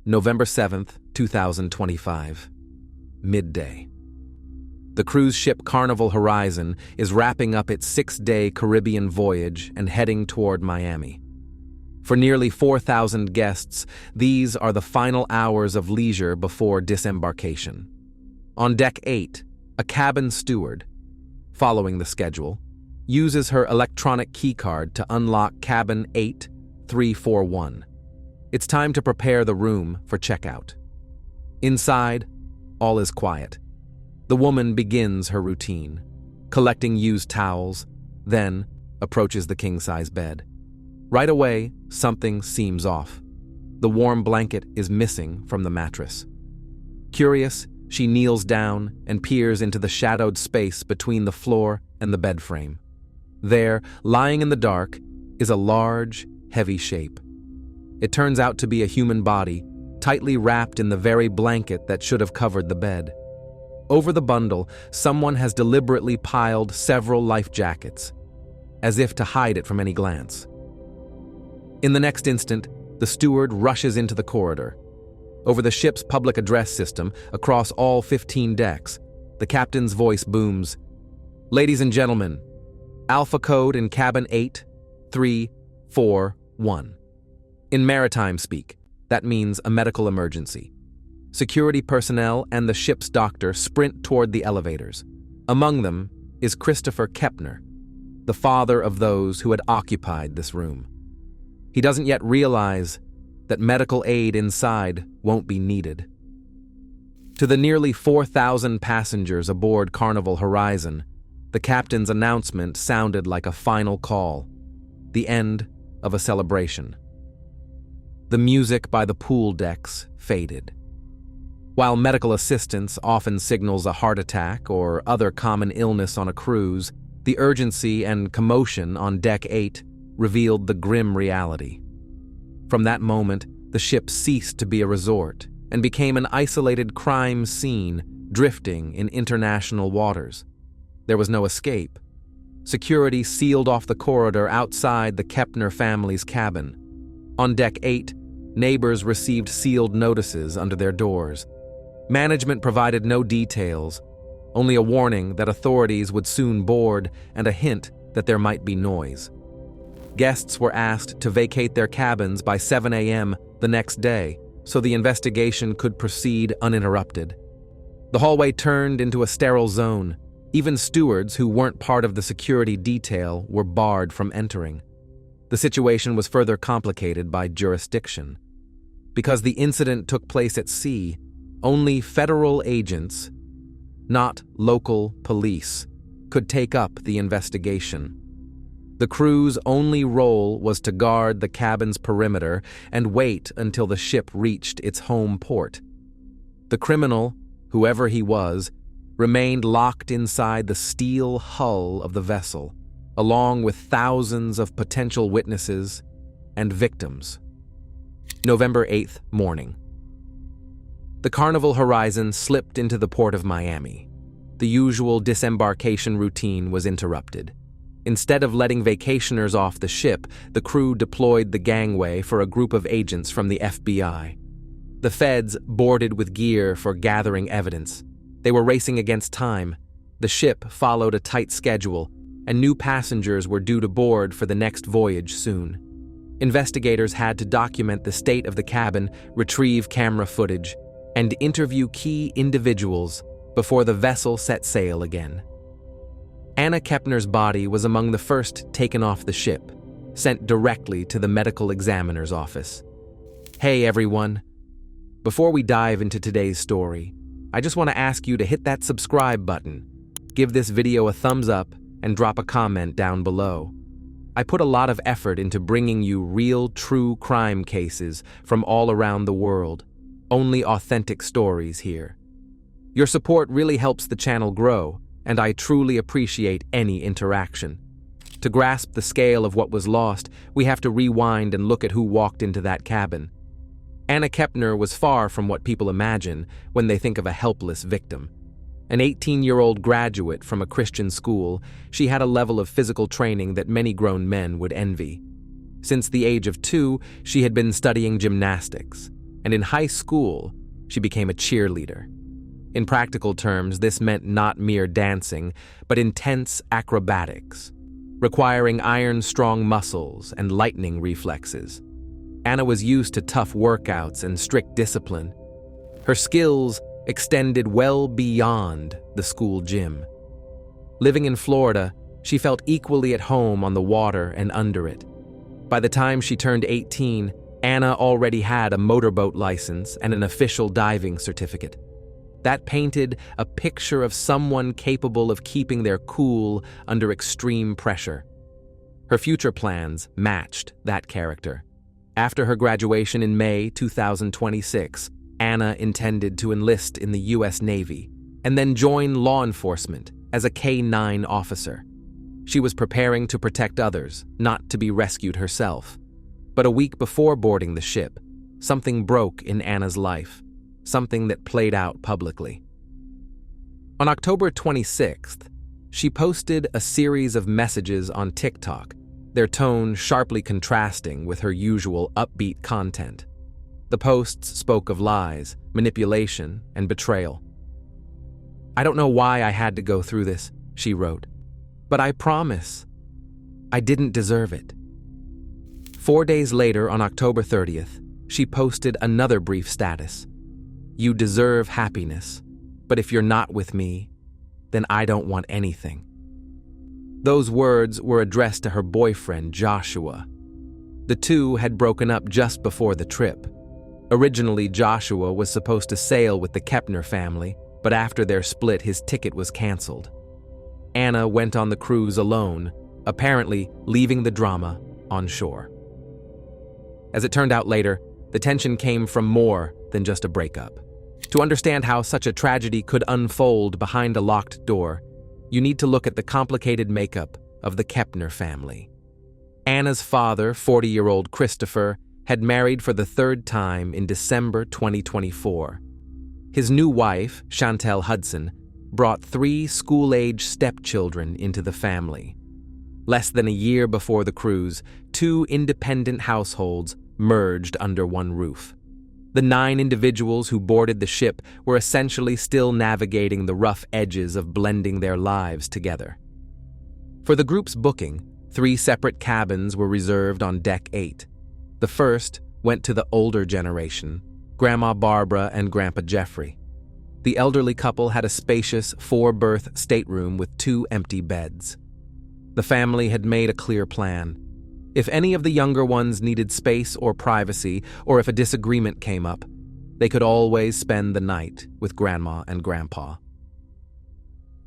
November 7th, 2025. Midday. The cruise ship Carnival Horizon is wrapping up its 6-day Caribbean voyage and heading toward Miami. For nearly 4,000 guests, these are the final hours of leisure before disembarkation. On Deck 8, a cabin steward, following the schedule, uses her electronic keycard to unlock cabin 8341. It's time to prepare the room for checkout. Inside, all is quiet. The woman begins her routine, collecting used towels, then approaches the king-size bed. Right away, something seems off. The warm blanket is missing from the mattress. Curious, she kneels down and peers into the shadowed space between the floor and the bed frame. There, lying in the dark, is a large, heavy shape. It turns out to be a human body, tightly wrapped in the very blanket that should have covered the bed. Over the bundle, someone has deliberately piled several life jackets, as if to hide it from any glance. In the next instant, the steward rushes into the corridor. Over the ship's public address system, across all 15 decks, the captain's voice booms, "Ladies and gentlemen, Alpha code in cabin 8341. In maritime speak, that means a medical emergency. Security personnel and the ship's doctor sprint toward the elevators. Among them is Christopher Kepner, the father of those who had occupied this room. He doesn't yet realize that medical aid inside won't be needed. To the nearly 4,000 passengers aboard Carnival Horizon, the captain's announcement sounded like a final call, the end of a celebration. The music by the pool decks faded. While medical assistance often signals a heart attack or other common illness on a cruise, the urgency and commotion on Deck 8 revealed the grim reality. From that moment, the ship ceased to be a resort and became an isolated crime scene drifting in international waters. There was no escape. Security sealed off the corridor outside the Kepner family's cabin. On Deck 8, neighbors received sealed notices under their doors. Management provided no details, only a warning that authorities would soon board and a hint that there might be noise. Guests were asked to vacate their cabins by 7 a.m. the next day so the investigation could proceed uninterrupted. The hallway turned into a sterile zone. Even stewards who weren't part of the security detail were barred from entering. The situation was further complicated by jurisdiction. Because the incident took place at sea, only federal agents, not local police, could take up the investigation. The crew's only role was to guard the cabin's perimeter and wait until the ship reached its home port. The criminal, whoever he was, remained locked inside the steel hull of the vessel, along with thousands of potential witnesses and victims. November 8th morning. The Carnival Horizon slipped into the port of Miami. The usual disembarkation routine was interrupted. Instead of letting vacationers off the ship, the crew deployed the gangway for a group of agents from the FBI. The feds boarded with gear for gathering evidence. They were racing against time. The ship followed a tight schedule, and new passengers were due to board for the next voyage soon. Investigators had to document the state of the cabin, retrieve camera footage, and interview key individuals before the vessel set sail again. Anna Kepner's body was among the first taken off the ship, sent directly to the medical examiner's office. Hey everyone! Before we dive into today's story, I just want to ask you to hit that subscribe button, give this video a thumbs up, and drop a comment down below. I put a lot of effort into bringing you real, true crime cases from all around the world. Only authentic stories here. Your support really helps the channel grow, and I truly appreciate any interaction. To grasp the scale of what was lost, we have to rewind and look at who walked into that cabin. Anna Kepner was far from what people imagine when they think of a helpless victim. An 18-year-old graduate from a Christian school, she had a level of physical training that many grown men would envy. Since the age of 2, she had been studying gymnastics, and in high school, she became a cheerleader. In practical terms, this meant not mere dancing, but intense acrobatics, requiring iron-strong muscles and lightning reflexes. Anna was used to tough workouts and strict discipline. Her skills extended well beyond the school gym. Living in Florida, she felt equally at home on the water and under it. By the time she turned 18, Anna already had a motorboat license and an official diving certificate. That painted a picture of someone capable of keeping their cool under extreme pressure. Her future plans matched that character. After her graduation in May 2026, Anna intended to enlist in the U.S. Navy and then join law enforcement as a K-9 officer. She was preparing to protect others, not to be rescued herself. But a week before boarding the ship, something broke in Anna's life, something that played out publicly. On October 26th, she posted a series of messages on TikTok, their tone sharply contrasting with her usual upbeat content. The posts spoke of lies, manipulation, and betrayal. "I don't know why I had to go through this," she wrote, "but I promise I didn't deserve it." 4 days later, on October 30th, she posted another brief status. "You deserve happiness, but if you're not with me, then I don't want anything." Those words were addressed to her boyfriend, Joshua. The two had broken up just before the trip. Originally, Joshua was supposed to sail with the Kepner family, but after their split, his ticket was canceled. Anna went on the cruise alone, apparently leaving the drama on shore. As it turned out later, the tension came from more than just a breakup. To understand how such a tragedy could unfold behind a locked door, you need to look at the complicated makeup of the Kepner family. Anna's father, 40-year-old Christopher, had married for the third time in December 2024. His new wife, Chantel Hudson, brought 3 school-age stepchildren into the family. Less than a year before the cruise, 2 independent households merged under one roof. The 9 individuals who boarded the ship were essentially still navigating the rough edges of blending their lives together. For the group's booking, 3 separate cabins were reserved on Deck 8. The first went to the older generation, Grandma Barbara and Grandpa Jeffrey. The elderly couple had a spacious 4-berth stateroom with 2 empty beds. The family had made a clear plan. If any of the younger ones needed space or privacy, or if a disagreement came up, they could always spend the night with Grandma and Grandpa.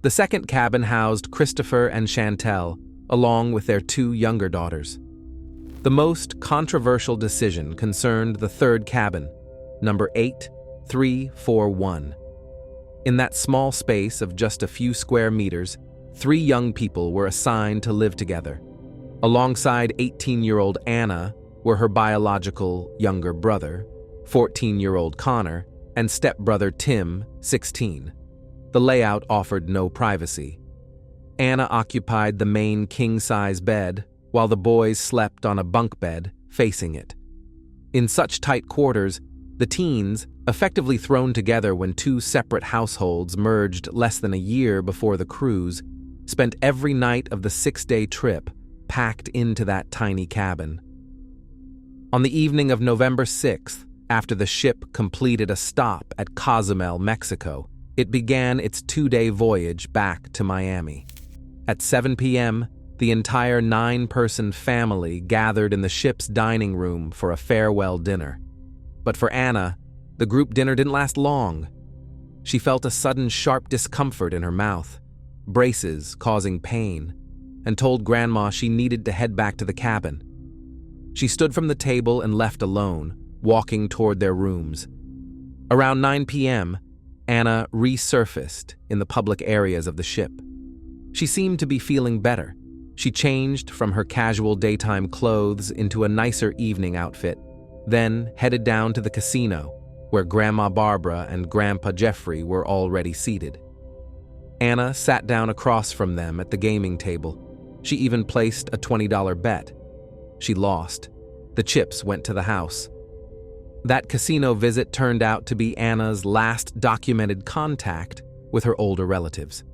The second cabin housed Christopher and Chantel, along with their 2 younger daughters. The most controversial decision concerned the third cabin, number 8341. In that small space of just a few square meters, 3 young people were assigned to live together. Alongside 18-year-old Anna were her biological younger brother, 14-year-old Connor, and stepbrother Tim, 16. The layout offered no privacy. Anna occupied the main king-size bed, while the boys slept on a bunk bed facing it. In such tight quarters, the teens, effectively thrown together when 2 separate households merged less than a year before the cruise, spent every night of the 6-day trip packed into that tiny cabin. On the evening of November 6th, after the ship completed a stop at Cozumel, Mexico, it began its 2-day voyage back to Miami. At 7 p.m., the entire 9-person family gathered in the ship's dining room for a farewell dinner. But for Anna, the group dinner didn't last long. She felt a sudden sharp discomfort in her mouth, braces causing pain, and told Grandma she needed to head back to the cabin. She stood from the table and left alone, walking toward their rooms. Around 9 p.m., Anna resurfaced in the public areas of the ship. She seemed to be feeling better. She changed from her casual daytime clothes into a nicer evening outfit, then headed down to the casino, where Grandma Barbara and Grandpa Jeffrey were already seated. Anna sat down across from them at the gaming table. She even placed a $20 bet. She lost. The chips went to the house. That casino visit turned out to be Anna's last documented contact with her older relatives.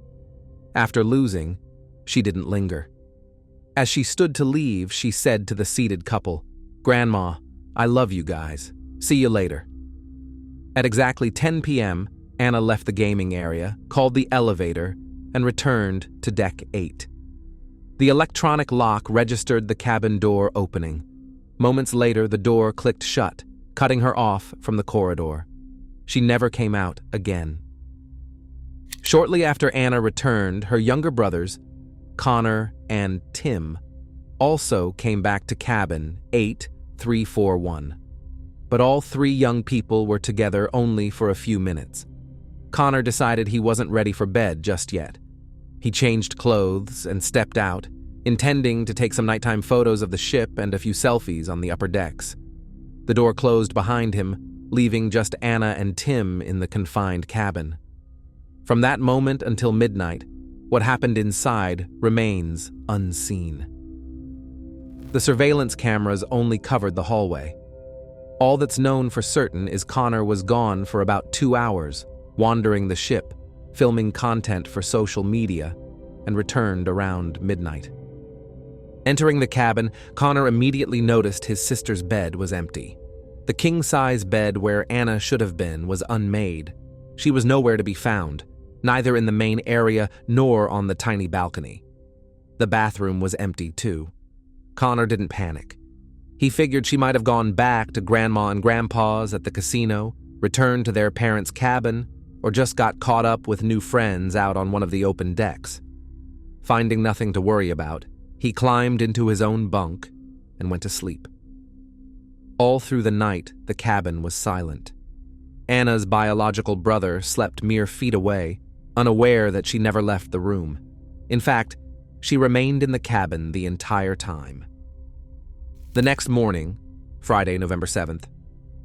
After losing, she didn't linger. As she stood to leave, she said to the seated couple, "Grandma, I love you guys. See you later." At exactly 10 p.m., Anna left the gaming area, called the elevator, and returned to Deck 8. The electronic lock registered the cabin door opening. Moments later, the door clicked shut, cutting her off from the corridor. She never came out again. Shortly after Anna returned, her younger brothers, Connor and Tim, also came back to cabin 8341. But all three young people were together only for a few minutes. Connor decided he wasn't ready for bed just yet. He changed clothes and stepped out, intending to take some nighttime photos of the ship and a few selfies on the upper decks. The door closed behind him, leaving just Anna and Tim in the confined cabin. From that moment until midnight, what happened inside remains unseen. The surveillance cameras only covered the hallway. All that's known for certain is Connor was gone for about 2 hours, wandering the ship, filming content for social media, and returned around midnight. Entering the cabin, Connor immediately noticed his sister's bed was empty. The king-size bed where Anna should have been was unmade. She was nowhere to be found, neither in the main area nor on the tiny balcony. The bathroom was empty too. Connor didn't panic. He figured she might have gone back to Grandma and Grandpa's at the casino, returned to their parents' cabin, or just got caught up with new friends out on one of the open decks. Finding nothing to worry about, he climbed into his own bunk and went to sleep. All through the night, the cabin was silent. Anna's biological brother slept mere feet away, unaware that she never left the room. In fact, she remained in the cabin the entire time. The next morning, Friday, November 7th,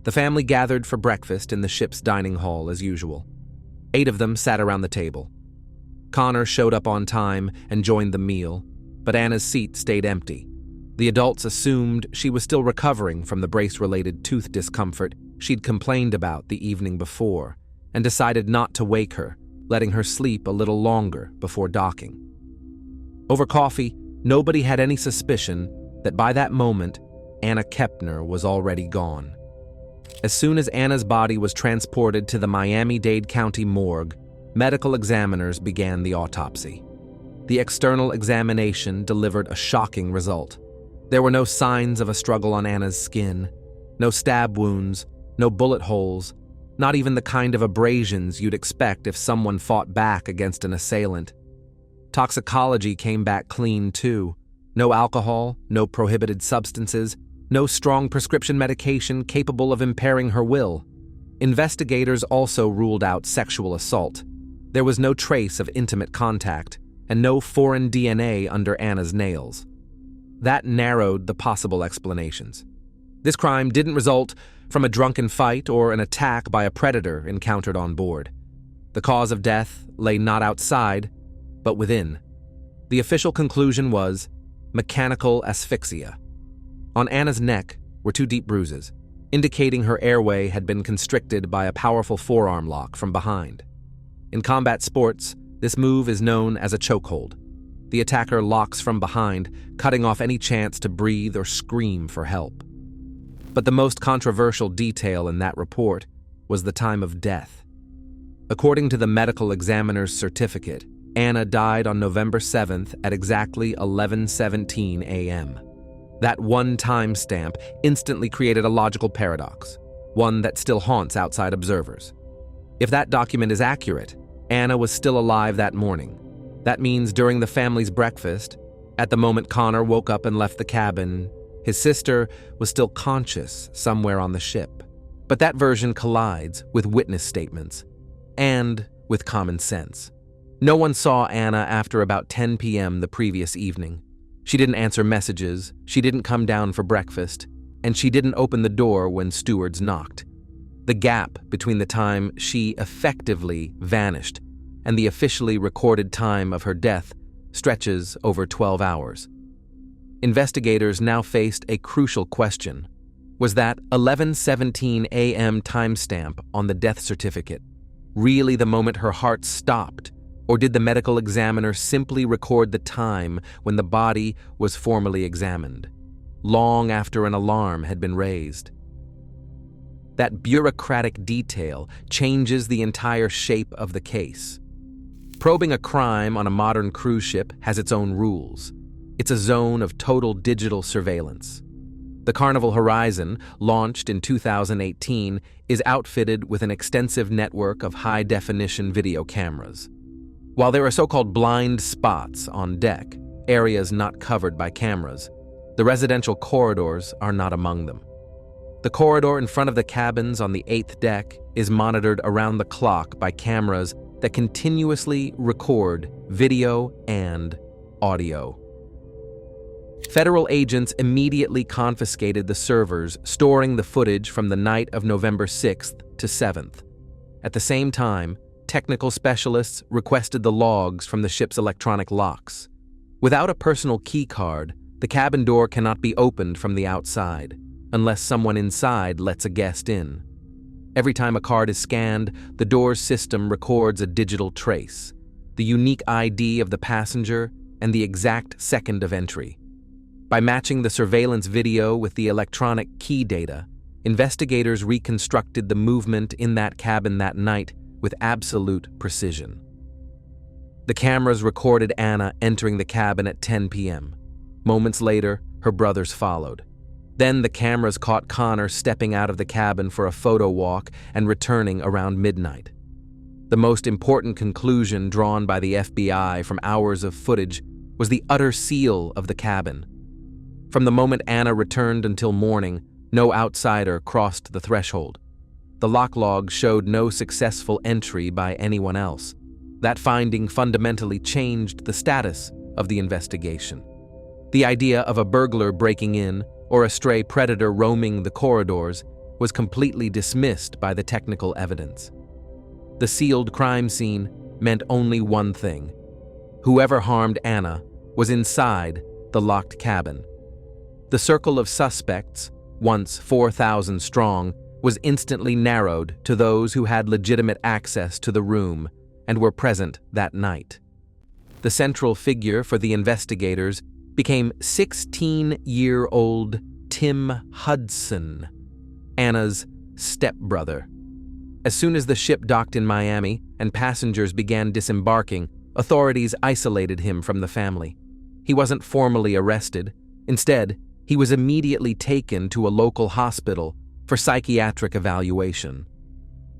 the family gathered for breakfast in the ship's dining hall as usual. 8 of them sat around the table. Connor showed up on time and joined the meal, but Anna's seat stayed empty. The adults assumed she was still recovering from the brace-related tooth discomfort she'd complained about the evening before, and decided not to wake her, letting her sleep a little longer before docking. Over coffee, nobody had any suspicion that by that moment, Anna Kepner was already gone. As soon as Anna's body was transported to the Miami-Dade County morgue, medical examiners began the autopsy. The external examination delivered a shocking result. There were no signs of a struggle on Anna's skin, no stab wounds, no bullet holes, not even the kind of abrasions you'd expect if someone fought back against an assailant. Toxicology came back clean too. No alcohol, no prohibited substances, no strong prescription medication capable of impairing her will. Investigators also ruled out sexual assault. There was no trace of intimate contact, and no foreign DNA under Anna's nails. That narrowed the possible explanations. This crime didn't result from a drunken fight or an attack by a predator encountered on board. The cause of death lay not outside, but within. The official conclusion was mechanical asphyxia. On Anna's neck were 2 deep bruises, indicating her airway had been constricted by a powerful forearm lock from behind. In combat sports, this move is known as a chokehold. The attacker locks from behind, cutting off any chance to breathe or scream for help. But the most controversial detail in that report was the time of death. According to the medical examiner's certificate, Anna died on November 7th at exactly 11:17 a.m. That one timestamp instantly created a logical paradox, one that still haunts outside observers. If that document is accurate, Anna was still alive that morning. That means during the family's breakfast, at the moment Connor woke up and left the cabin, his sister was still conscious somewhere on the ship. But that version collides with witness statements and with common sense. No one saw Anna after about 10 p.m. the previous evening. She didn't answer messages, she didn't come down for breakfast, and she didn't open the door when stewards knocked. The gap between the time she effectively vanished and the officially recorded time of her death stretches over 12 hours. Investigators now faced a crucial question. Was that 11:17 a.m. timestamp on the death certificate really the moment her heart stopped, or did the medical examiner simply record the time when the body was formally examined, long after an alarm had been raised? That bureaucratic detail changes the entire shape of the case. Probing a crime on a modern cruise ship has its own rules. It's a zone of total digital surveillance. The Carnival Horizon, launched in 2018, is outfitted with an extensive network of high-definition video cameras. While there are so-called blind spots on deck, areas not covered by cameras, the residential corridors are not among them. The corridor in front of the cabins on the 8th deck is monitored around the clock by cameras that continuously record video and audio. Federal agents immediately confiscated the servers storing the footage from the night of November 6th to 7th. At the same time, technical specialists requested the logs from the ship's electronic locks. Without a personal key card, the cabin door cannot be opened from the outside, unless someone inside lets a guest in. Every time a card is scanned, the door's system records a digital trace, the unique ID of the passenger and the exact second of entry. By matching the surveillance video with the electronic key data, investigators reconstructed the movement in that cabin that night with absolute precision. The cameras recorded Anna entering the cabin at 10 p.m. Moments later, her brothers followed. Then the cameras caught Connor stepping out of the cabin for a photo walk and returning around midnight. The most important conclusion drawn by the FBI from hours of footage was the utter seal of the cabin. From the moment Anna returned until morning, no outsider crossed the threshold. The lock log showed no successful entry by anyone else. That finding fundamentally changed the status of the investigation. The idea of a burglar breaking in or a stray predator roaming the corridors was completely dismissed by the technical evidence. The sealed crime scene meant only one thing: whoever harmed Anna was inside the locked cabin. The circle of suspects, once 4,000 strong, was instantly narrowed to those who had legitimate access to the room and were present that night. The central figure for the investigators became 16-year-old Tim Hudson, Anna's stepbrother. As soon as the ship docked in Miami and passengers began disembarking, authorities isolated him from the family. He wasn't formally arrested. Instead, he was immediately taken to a local hospital for psychiatric evaluation.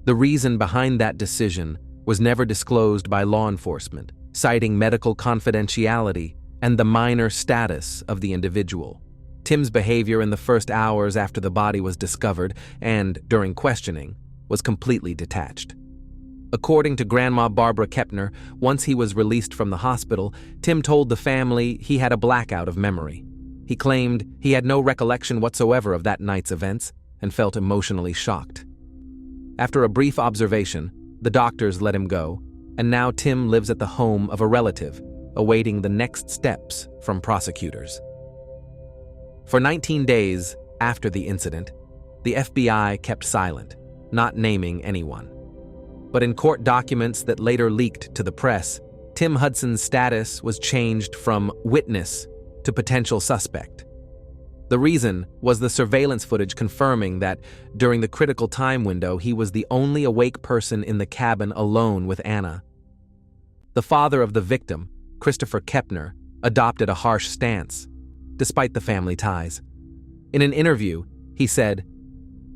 The reason behind that decision was never disclosed by law enforcement, citing medical confidentiality and the minor status of the individual. Tim's behavior in the first hours after the body was discovered and during questioning was completely detached. According to Grandma Barbara Kepner, once he was released from the hospital, Tim told the family he had a blackout of memory. He claimed he had no recollection whatsoever of that night's events and felt emotionally shocked. After a brief observation, the doctors let him go, and now Tim lives at the home of a relative, awaiting the next steps from prosecutors. For 19 days after the incident, the FBI kept silent, not naming anyone. But in court documents that later leaked to the press, Tim Hudson's status was changed from witness to potential suspect. The reason was the surveillance footage confirming that during the critical time window, he was the only awake person in the cabin alone with Anna. The father of the victim, Christopher Kepner, adopted a harsh stance, despite the family ties. In an interview, he said,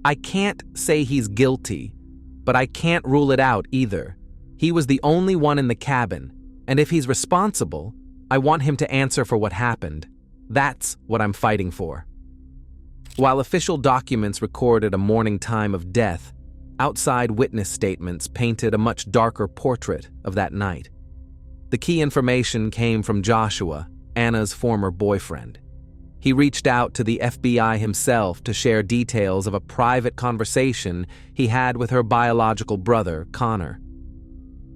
"I can't say he's guilty, but I can't rule it out either. He was the only one in the cabin, and if he's responsible, I want him to answer for what happened. That's what I'm fighting for." While official documents recorded a morning time of death, outside witness statements painted a much darker portrait of that night. The key information came from Joshua, Anna's former boyfriend. He reached out to the FBI himself to share details of a private conversation he had with her biological brother, Connor.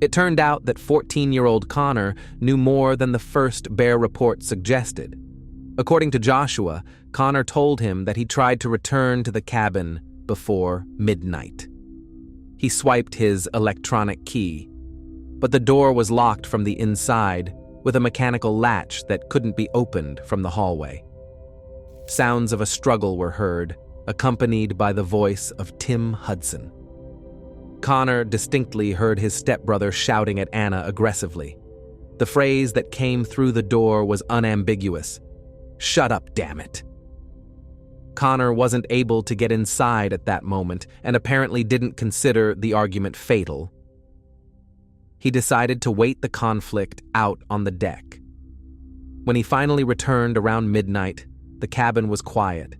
It turned out that 14-year-old Connor knew more than the first bare report suggested. According to Joshua, Connor told him that he tried to return to the cabin before midnight. He swiped his electronic key, but the door was locked from the inside with a mechanical latch that couldn't be opened from the hallway. Sounds of a struggle were heard, accompanied by the voice of Tim Hudson. Connor distinctly heard his stepbrother shouting at Anna aggressively. The phrase that came through the door was unambiguous. "Shut up, damn it." Connor wasn't able to get inside at that moment and apparently didn't consider the argument fatal. He decided to wait the conflict out on the deck. When he finally returned around midnight, the cabin was quiet,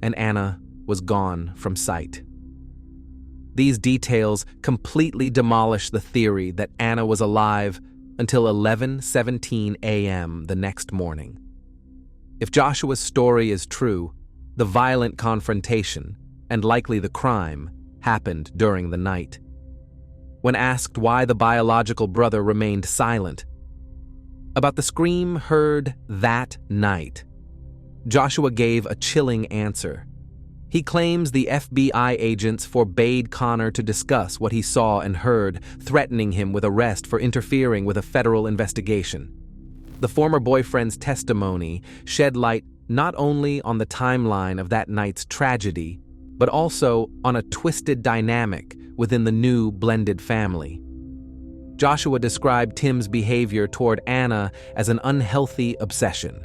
and Anna was gone from sight. These details completely demolish the theory that Anna was alive until 11:17 a.m. the next morning. If Joshua's story is true, the violent confrontation, and likely the crime, happened during the night. When asked why the biological brother remained silent about the scream heard that night, Joshua gave a chilling answer. He claims the FBI agents forbade Connor to discuss what he saw and heard, threatening him with arrest for interfering with a federal investigation. The former boyfriend's testimony shed light not only on the timeline of that night's tragedy, but also on a twisted dynamic within the new blended family. Joshua described Tim's behavior toward Anna as an unhealthy obsession.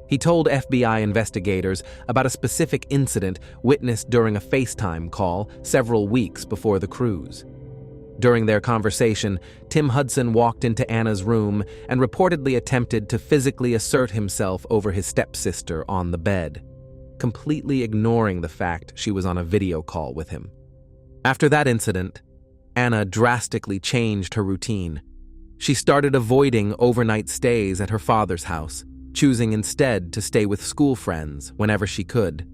He told FBI investigators about a specific incident witnessed during a FaceTime call several weeks before the cruise. During their conversation, Tim Hudson walked into Anna's room and reportedly attempted to physically assert himself over his stepsister on the bed, completely ignoring the fact she was on a video call with him. After that incident, Anna drastically changed her routine. She started avoiding overnight stays at her father's house, choosing instead to stay with school friends whenever she could.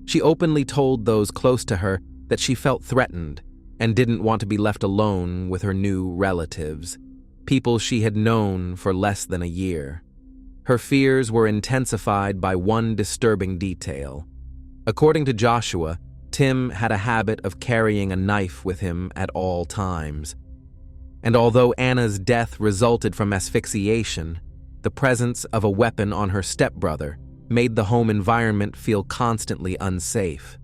She openly told those close to her that she felt threatened and didn't want to be left alone with her new relatives, people she had known for less than a year. Her fears were intensified by one disturbing detail. According to Joshua, Tim had a habit of carrying a knife with him at all times. And although Anna's death resulted from asphyxiation, the presence of a weapon on her stepbrother made the home environment feel constantly unsafe.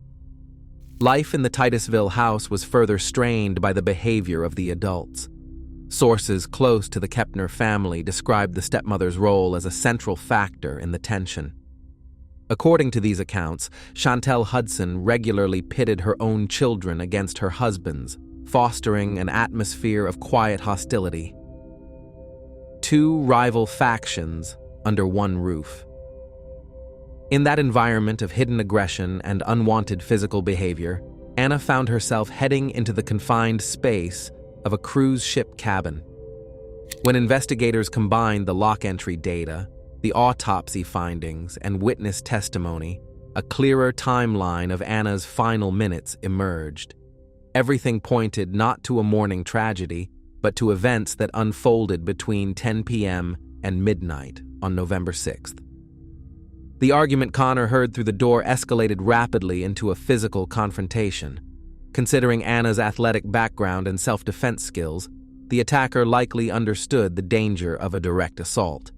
Life in the Titusville house was further strained by the behavior of the adults. Sources close to the Kepner family described the stepmother's role as a central factor in the tension. According to these accounts, Chantel Hudson regularly pitted her own children against her husband's, fostering an atmosphere of quiet hostility. Two rival factions under one roof. In that environment of hidden aggression and unwanted physical behavior, Anna found herself heading into the confined space of a cruise ship cabin. When investigators combined the lock entry data, the autopsy findings, and witness testimony, a clearer timeline of Anna's final minutes emerged. Everything pointed not to a morning tragedy, but to events that unfolded between 10 p.m. and midnight on November 6th. The argument Connor heard through the door escalated rapidly into a physical confrontation. Considering Anna's athletic background and self-defense skills, the attacker likely understood the danger of a direct assault.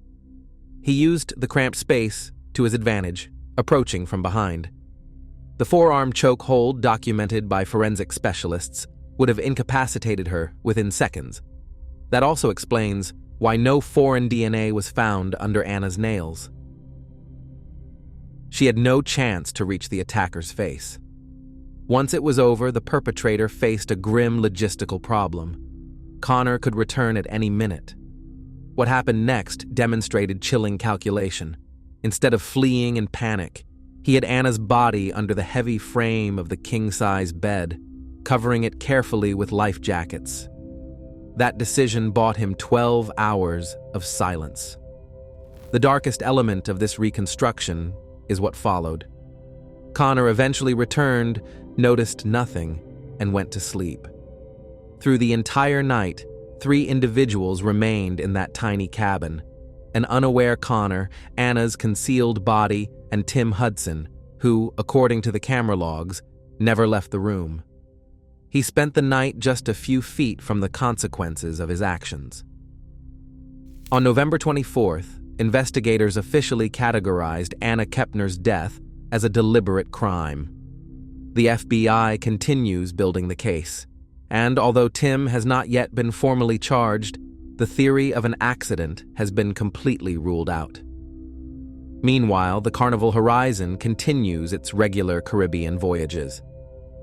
He used the cramped space to his advantage, approaching from behind. The forearm choke hold documented by forensic specialists would have incapacitated her within seconds. That also explains why no foreign DNA was found under Anna's nails. She had no chance to reach the attacker's face. Once it was over, the perpetrator faced a grim logistical problem. Connor could return at any minute. What happened next demonstrated chilling calculation. Instead of fleeing in panic, he had Anna's body under the heavy frame of the king-size bed, covering it carefully with life jackets. That decision bought him 12 hours of silence. The darkest element of this reconstruction is what followed. Connor eventually returned, noticed nothing, and went to sleep. Through the entire night, 3 individuals remained in that tiny cabin, an unaware Connor, Anna's concealed body, and Tim Hudson, who, according to the camera logs, never left the room. He spent the night just a few feet from the consequences of his actions. On November 24th, investigators officially categorized Anna Kepner's death as a deliberate crime. The FBI continues building the case, and although Tim has not yet been formally charged, the theory of an accident has been completely ruled out. Meanwhile, the Carnival Horizon continues its regular Caribbean voyages.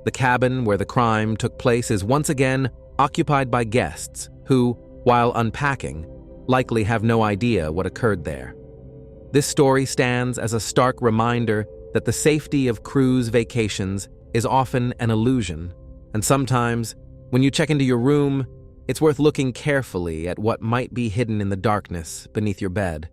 The cabin where the crime took place is once again occupied by guests who, while unpacking, likely have no idea what occurred there. This story stands as a stark reminder that the safety of cruise vacations is often an illusion, and sometimes, when you check into your room, it's worth looking carefully at what might be hidden in the darkness beneath your bed.